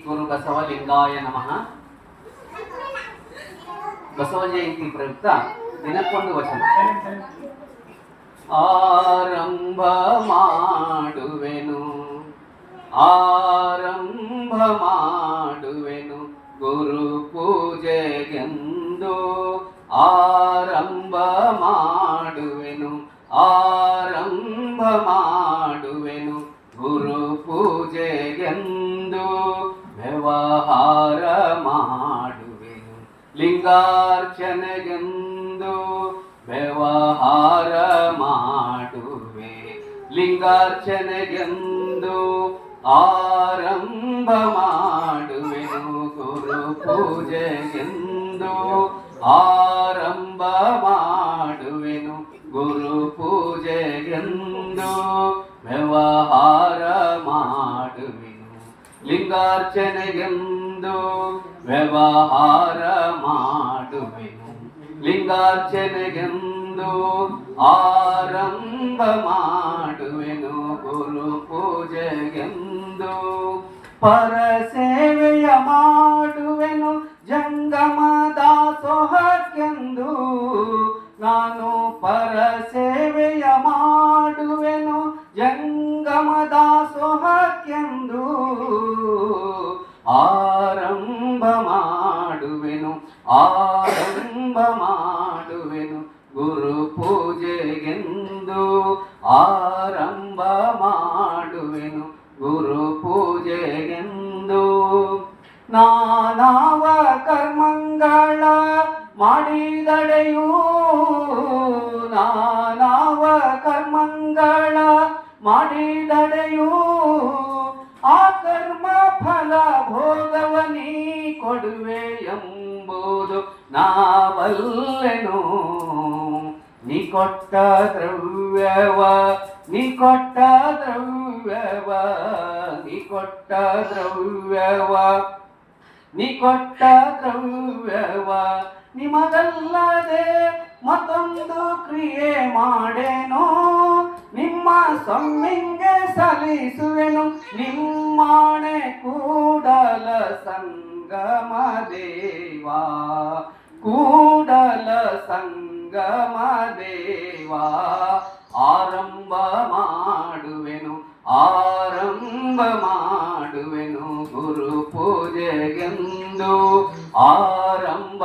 ಗುರು ಬಸವಲಿಂಗಾಯ ನಮಃ. ಬಸವ ಜಯಂತಿ ಪ್ರಯುಕ್ತ ದಿನಕ್ಕೊಂದು ವಚನ. ಆರಂಭ ಮಾಡುವೆನು ಆರಂಭ ಮಾಡುವೆನು ಗುರು ಪೂಜೆಗೆಂದು, ಆರಂಭ ಮಾಡುವೆನು ಆರಂಭ ಮಾಡುವೆನು ಗುರು ಪೂಜೆಗೆಂದು, ವ್ಯವಹಾರ ಮಾಡುವೆನು ಲಿಂಗಾರ್ಚನೆಗೆಂದು, ವ್ಯವಹಾರ ಮಾಡುವೆ ಲಿಂಗಾರ್ಚನೆಗೆಂದು, ಆರಂಭ ಮಾಡುವೆನು ಗುರು ಪೂಜೆಗೆಂದು, ಆರಂಭ ಮಾಡುವೆನು ಗುರು ಪೂಜೆಗೆಂದು, ವ್ಯವಹಾರ ಮಾಡುವೆನು ಲಿಂಗಾರ್ಚನೆಗೆಂದು, ವ್ಯವಹಾರ ಮಾಡುವೆನು ಲಿಂಗಾರ್ಚನೆಗೆಂದು, ಆರಂಭ ಮಾಡುವೆನು ಗುರು ಪೂಜೆಗೆಂದು, ಪರಸೇವೆಯ ಮಾಡುವೆನು ಜಂಗಮ ದಾಸೋಹಕ್ಕೆಂದು, ನಾನು ಪರಸೇವೆಯ ಮಾಡುವೆನು ಜಂಗಮ ದಾಸೋಹಕ್ಕೆಂದು, ಆರಂಭ ಮಾಡುವೆನು ಆರಂಭ ಮಾಡುವೆನು ಗುರು ಪೂಜೆಗೆಂದು, ಆರಂಭ ಮಾಡುವೆನು ಗುರು ಪೂಜೆಗೆಂದು, ನಾನಾವ ಕರ್ಮಂಗಳ ಮಾಡಿದಡೆಯೂ, ನಾನಾವ ಕರ್ಮಂಗಳ ಮಾಡಿದಡೆಯೂ, ಆ ಕರ್ಮ ಫಲ ಭೋಗವನೀ ಕೊಡುವೆ ಎಂಬುದು ನಾವಲ್ಲೆನು, ನೀ ಕೊಟ್ಟ ದ್ರವ್ಯವ ನೀ ಕೊಟ್ಟ ದ್ರವ್ಯವ ನೀ ಕೊಟ್ಟ ದ್ರವ್ಯವ ನೀ ಕೊಟ್ಟ ದ್ರವ್ಯವ ನಿಮಗಲ್ಲದೆ ಮತ್ತೊಂದು ಕ್ರಿಯೆ ಮಾಡೇನೋ, ನಿಮ್ಮ ಸೊಮ್ಮಿಂಗೆ ಸಲ್ಲಿಸುವೆನು ನಿಮ್ಮಾಣೆ ಕೂಡಲ ಸಂಗಮ ದೇವಾ, ಕೂಡಲ ಸಂಗಮ ದೇವಾ, ಆರಂಭ ಮಾಡುವೆನು ಆರಂಭ ಮಾಡುವೆನು ಗುರು ಪೂಜೆಗೆಂದು, ಆರಂಭ